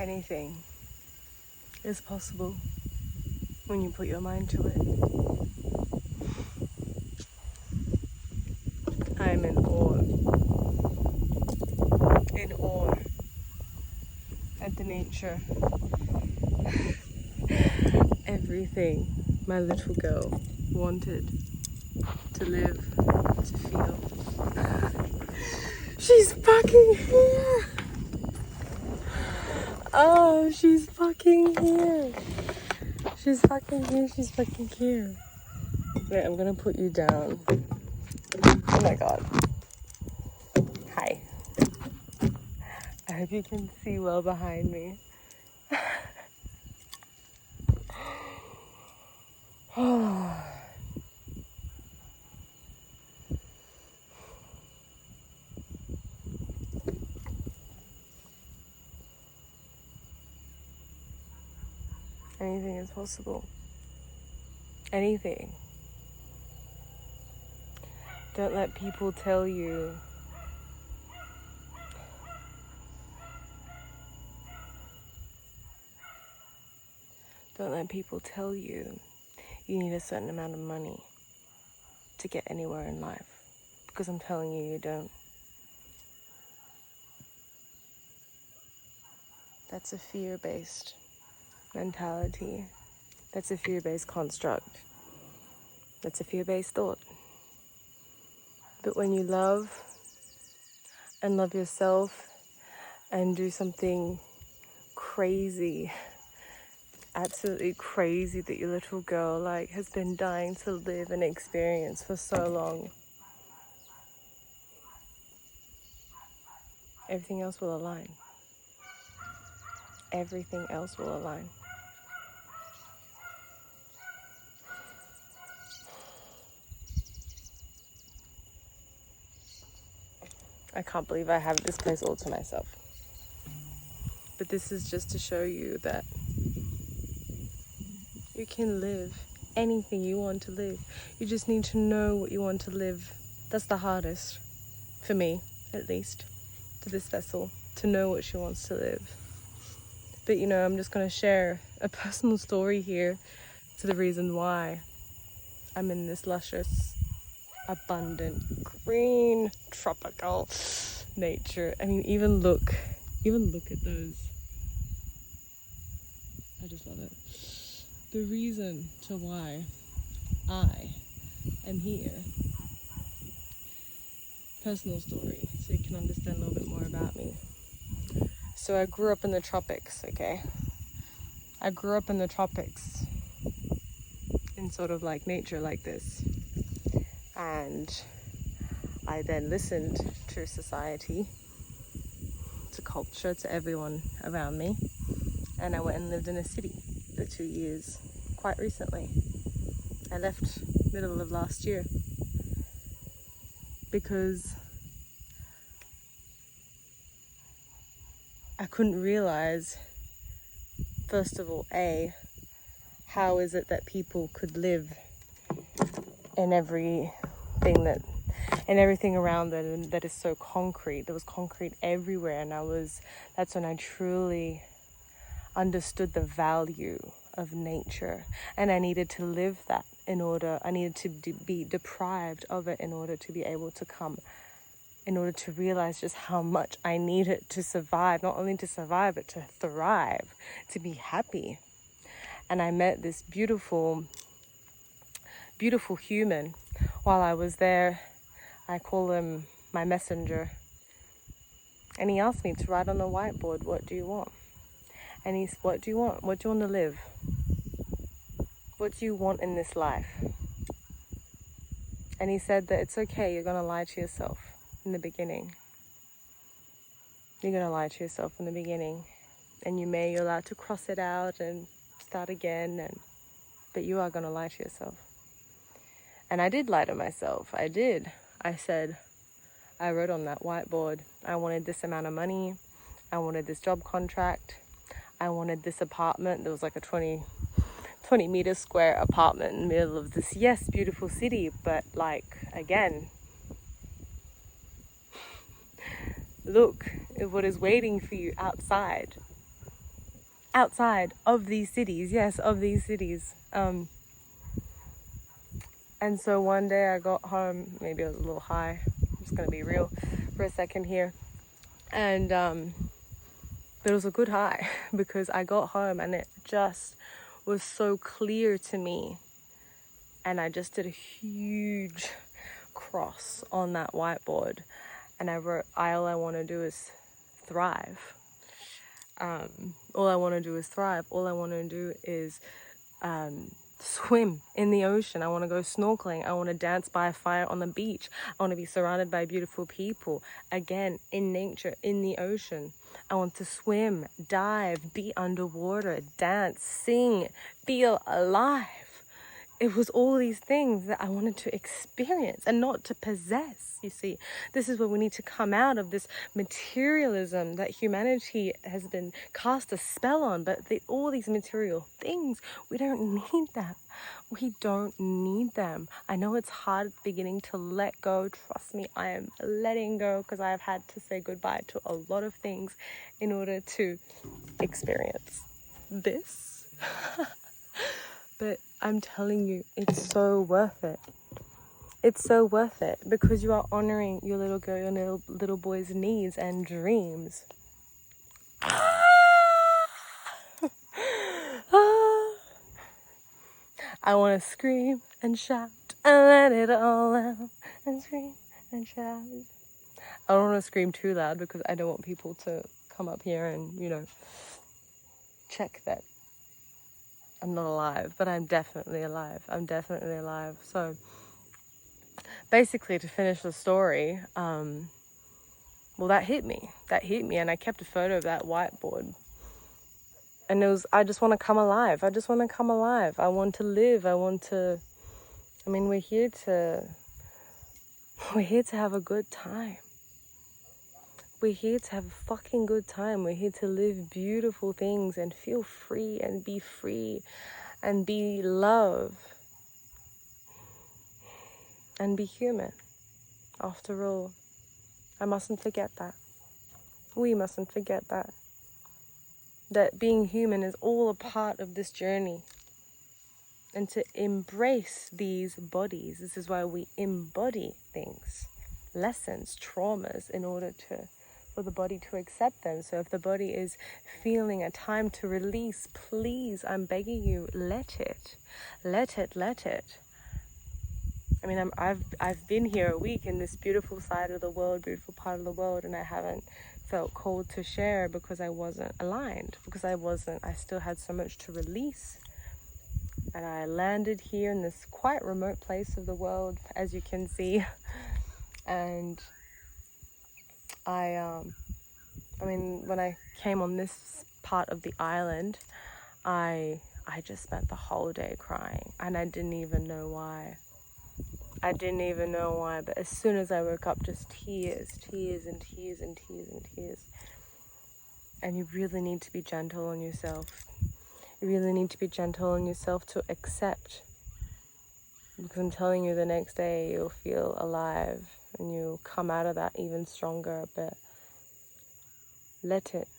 Anything is possible when you put your mind to it. I'm in awe at the nature. Everything my little girl wanted to live, to feel. She's fucking here! Oh, she's fucking here! She's fucking here, she's fucking here. Wait, I'm gonna put you down. Oh my god. Hi. I hope you can see well behind me. Anything is possible. Anything. Don't let people tell you you need a certain amount of money to get anywhere in life. Because I'm telling you, you don't. That's a fear-based mentality. That's a fear-based construct. That's a fear-based thought. But when you love and love yourself and do something crazy, absolutely crazy that your little girl has been dying to live and experience for so long, everything else will align. Everything else will align. I can't believe I have this place all to myself. But this is just to show you that you can live anything you want to live. You just need to know what you want to live. That's the hardest, for me at least, to this vessel, to know what she wants to live. But I'm just going to share a personal story here to the reason why I'm in this luscious, abundant, green, tropical nature. I mean, even look at those. I just love it. The reason to why I am here. Personal story, so you can understand a little bit more about me. So I grew up in the tropics, okay? I grew up in the tropics in sort of nature like this. And I then listened to society, to culture, to everyone around me. And I went and lived in a city for 2 years, quite recently. I left middle of last year because I couldn't realize, first of all, how is it that people could live in everything around them that is so concrete. There was concrete everywhere, and that's when I truly understood the value of nature, and I needed to live that I needed to be deprived of it in order to be able to in order to realize just how much I needed to survive, not only to survive, but to thrive, to be happy. And I met this beautiful, beautiful human while I was there. I call him my messenger. And he asked me to write on the whiteboard, what do you want? And he's, what do you want? What do you want to live? What do you want in this life? And he said that it's okay, you're going to lie to yourself in the beginning. You're going to lie to yourself in the beginning. And you're allowed to cross it out and start again. But you are going to lie to yourself. And I did lie to myself. I did. I wrote on that whiteboard, I wanted this amount of money. I wanted this job contract. I wanted this apartment. There was like a 20 meter square apartment in the middle of this, yes, beautiful city. But again, look at what is waiting for you outside. outside of these cities. Yes, of these cities. And so one day I got home, maybe I was a little high, I'm just gonna be real for a second here. And but it was a good high because I got home and it just was so clear to me. And I just did a huge cross on that whiteboard. And I wrote, all I want to do is thrive. All I want to do is thrive. All I want to do is swim in the ocean. I want to go snorkeling. I want to dance by a fire on the beach. I want to be surrounded by beautiful people. Again, in nature, in the ocean. I want to swim, dive, be underwater, dance, sing, feel alive. It was all these things that I wanted to experience and not to possess, you see. This is where we need to come out of this materialism that humanity has been cast a spell on. But all these material things, we don't need them. We don't need them. I know it's hard at the beginning to let go. Trust me, I am letting go because I have had to say goodbye to a lot of things in order to experience this. But I'm telling you, it's so worth it. It's so worth it because you are honoring your little girl, your little boy's needs and dreams. I want to scream and shout and let it all out and scream and shout. I don't want to scream too loud because I don't want people to come up here and, check that I'm not alive, but I'm definitely alive. I'm definitely alive. So basically, to finish the story, that hit me. And I kept a photo of that whiteboard. And I just want to come alive. I just want to come alive. I want to live. We're here to have a good time. We're here to have a fucking good time. We're here to live beautiful things and feel free and be love and be human. After all, I mustn't forget that. We mustn't forget that being human is all a part of this journey. And to embrace these bodies, this is why we embody things, lessons, traumas, in order for the body to accept them. So if the body is feeling a time to release, please, I'm begging you, let it. I've been here a week in this beautiful side of the world, beautiful part of the world, and I haven't felt called to share because I wasn't aligned, because I still had so much to release. And I landed here in this quite remote place of the world, as you can see, and when I came on this part of the island, I just spent the whole day crying, and I didn't even know why. But as soon as I woke up, just tears. And you really need to be gentle on yourself. You really need to be gentle on yourself to accept. Because I'm telling you, the next day you'll feel alive and you'll come out of that even stronger. But let it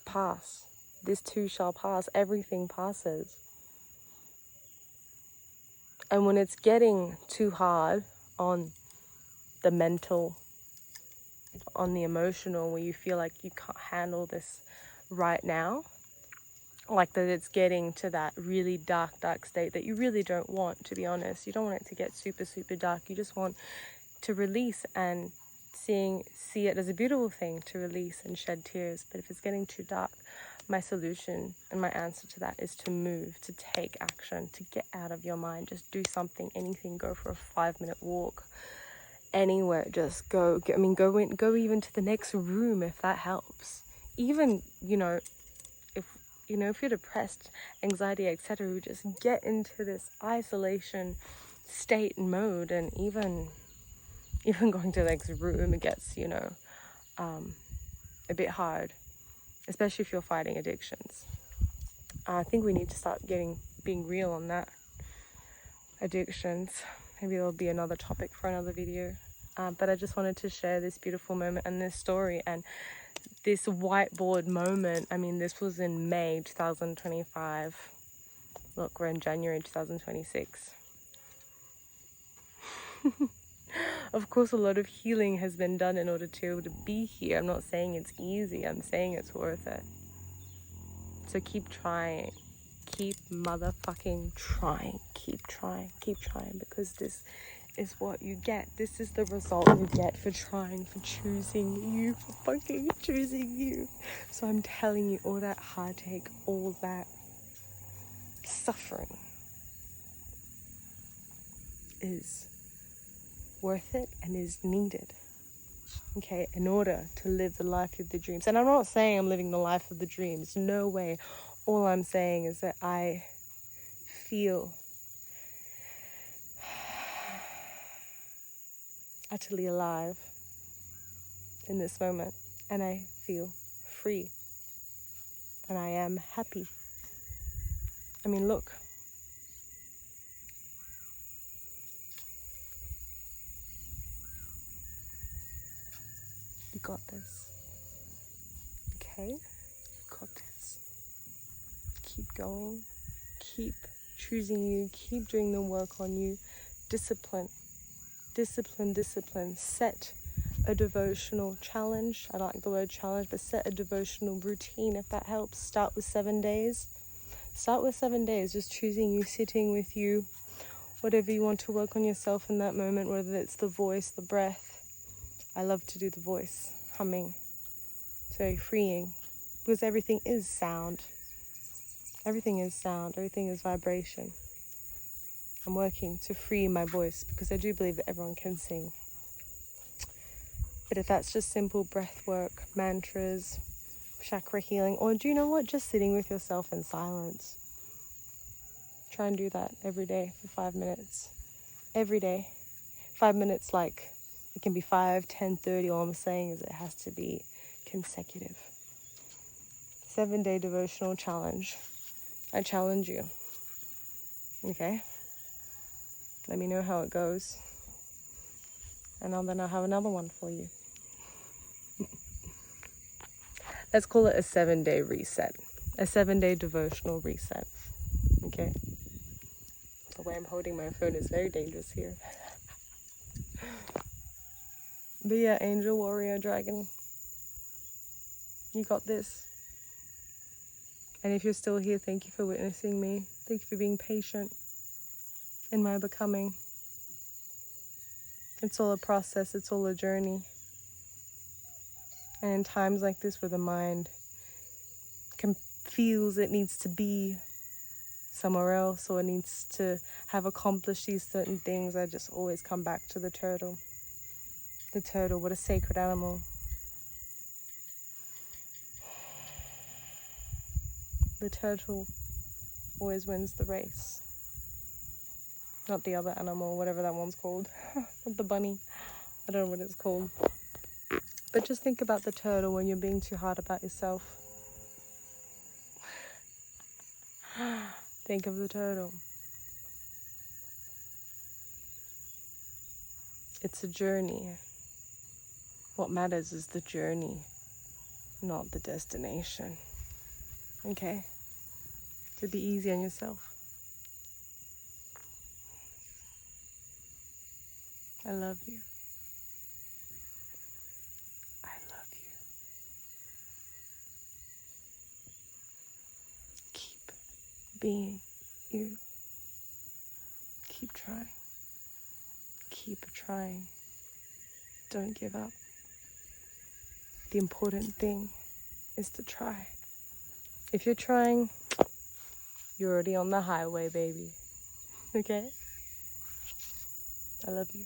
pass. This too shall pass. Everything passes. And when it's getting too hard on the mental, on the emotional, where you feel like you can't handle this right now, like that it's getting to that really dark state that you really don't want, to be honest. You don't want it to get super, super dark. You just want to release and see it as a beautiful thing to release and shed tears. But if it's getting too dark, my solution and my answer to that is to move, to take action, to get out of your mind. Just do something, anything. Go for a 5-minute walk, anywhere. Just go even to the next room if that helps. Even, if you're depressed, anxiety, etc., just get into this isolation state mode. And even going to the next room, it gets, a bit hard, especially if you're fighting addictions. I think we need to start being real on that. Addictions. Maybe there'll be another topic for another video. But I just wanted to share this beautiful moment and this story and this whiteboard moment. I mean, this was in May 2025. Look, we're in January 2026. Of course, a lot of healing has been done in order to be able to be here. I'm not saying it's easy. I'm saying it's worth it. So keep trying. Keep motherfucking trying. Keep trying. Keep trying. Because this is what you get. This is the result you get for trying, for choosing you, for fucking choosing you. So I'm telling you, all that heartache, all that suffering is worth it and is needed, okay, in order to live the life of the dreams. And I'm not saying I'm living the life of the dreams, no way. All I'm saying is that I feel utterly alive in this moment, and I feel free, and I am happy. I mean, look, you got this, okay? You got this. Keep going, keep choosing you, keep doing the work on you. Discipline, discipline, discipline. Set a devotional challenge. I don't like the word challenge, but set a devotional routine if that helps. Start with 7 days. Start with 7 days, just choosing you, sitting with you, whatever you want to work on yourself in that moment, whether it's the voice, the breath. I love to do the voice, humming. It's very freeing because everything is sound. Everything is sound, everything is vibration. I'm working to free my voice because I do believe that everyone can sing. But if that's just simple breath work, mantras, chakra healing, or do you know what? Just sitting with yourself in silence. Try and do that every day for 5 minutes. Every day. 5 minutes, like it can be 5, 10, 30. All I'm saying is it has to be consecutive. 7-day devotional challenge. I challenge you. Okay? Let me know how it goes. And then I'll have another one for you. Let's call it a 7-day reset. A 7-day devotional reset. Okay? The way I'm holding my phone is very dangerous here. But yeah, angel, warrior, dragon. You got this. And if you're still here, thank you for witnessing me. Thank you for being patient in my becoming. It's all a process. It's all a journey. And in times like this where the mind feels it needs to be somewhere else or it needs to have accomplished these certain things, I just always come back to the turtle. The turtle, what a sacred animal. The turtle always wins the race. Not the other animal, whatever that one's called. Not the bunny. I don't know what it's called. But just think about the turtle when you're being too hard about yourself. Think of the turtle. It's a journey. What matters is the journey, not the destination. Okay? So be easy on yourself. I love you. I love you. Keep being you. Keep trying. Keep trying. Don't give up. The important thing is to try. If you're trying, you're already on the highway, baby. Okay? I love you.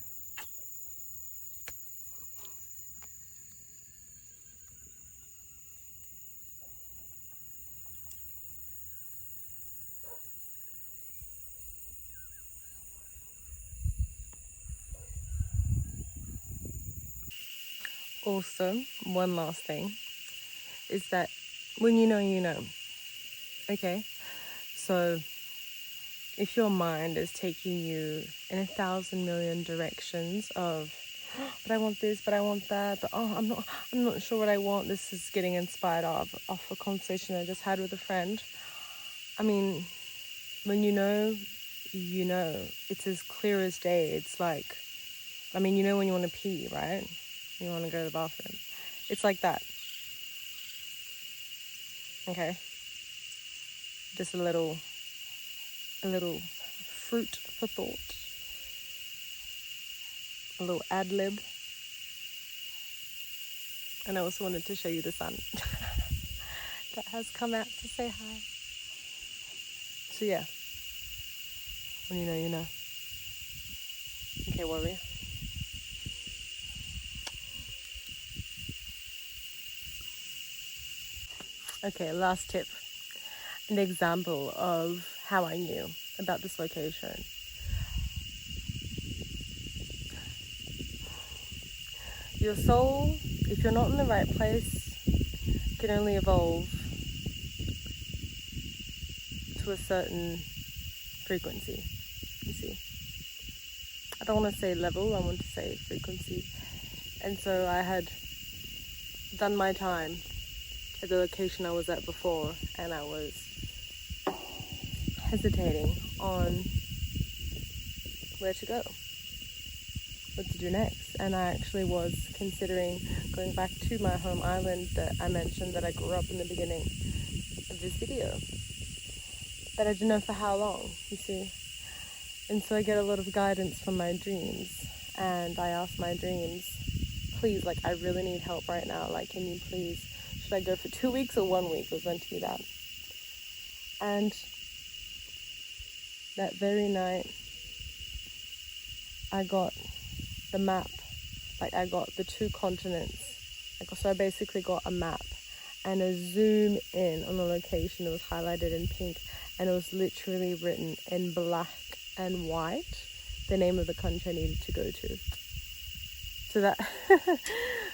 Also, one last thing is that when you know, you know. Okay? So, if your mind is taking you in 1,000 million directions of but I want this, but I want that, but I'm not sure what I want. This is getting inspired off a conversation I just had with a friend. I mean, when you know, it's as clear as day. It's like, I mean, you know when you want to pee, right? You want to go to the bathroom. It's like that. Okay. Just a little fruit for thought. A little ad lib. And I also wanted to show you the sun that has come out to say hi. So yeah, when you know, you know. Okay, warrior. Okay, last tip. An example of how I knew about this location. Your soul, if you're not in the right place, can only evolve to a certain frequency, you see. I don't want to say level, I want to say frequency. And so I had done my time at the location I was at before, and I was hesitating on where to go, what to do next. And I actually was considering going back to my home island that I mentioned that I grew up in the beginning of this video, but I didn't know for how long, you see. And so I get a lot of guidance from my dreams, and I ask my dreams, please, like, I really need help right now, like, can you please, should I go for 2 weeks or 1 week? It was meant to be that. And that very night I got the map, like I got the 2 continents. So I basically got a map and a zoom in on the location. It was highlighted in pink, and it was literally written in black and white the name of the country I needed to go to. So that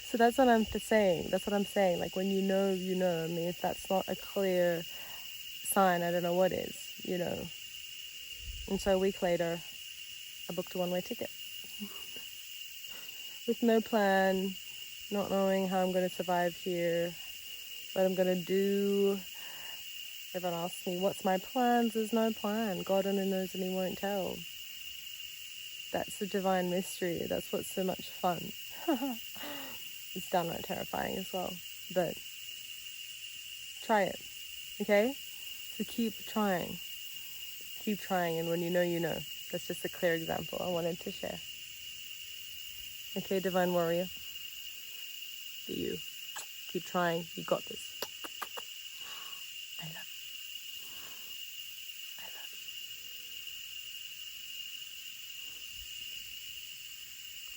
so that's what I'm saying. That's what I'm saying. Like, when you know, you know. I mean, if that's not a clear sign, I don't know what is, you know. And so a week later, I booked a one-way ticket with no plan, not knowing how I'm going to survive here, what I'm going to do. Everyone asks me, what's my plans? There's no plan. God only knows and he won't tell. That's the divine mystery. That's what's so much fun. It's downright terrifying as well. But try it, okay? So keep trying. Keep trying, and when you know, you know. That's just a clear example I wanted to share. Okay, divine warrior. Be you. Keep trying. You got this.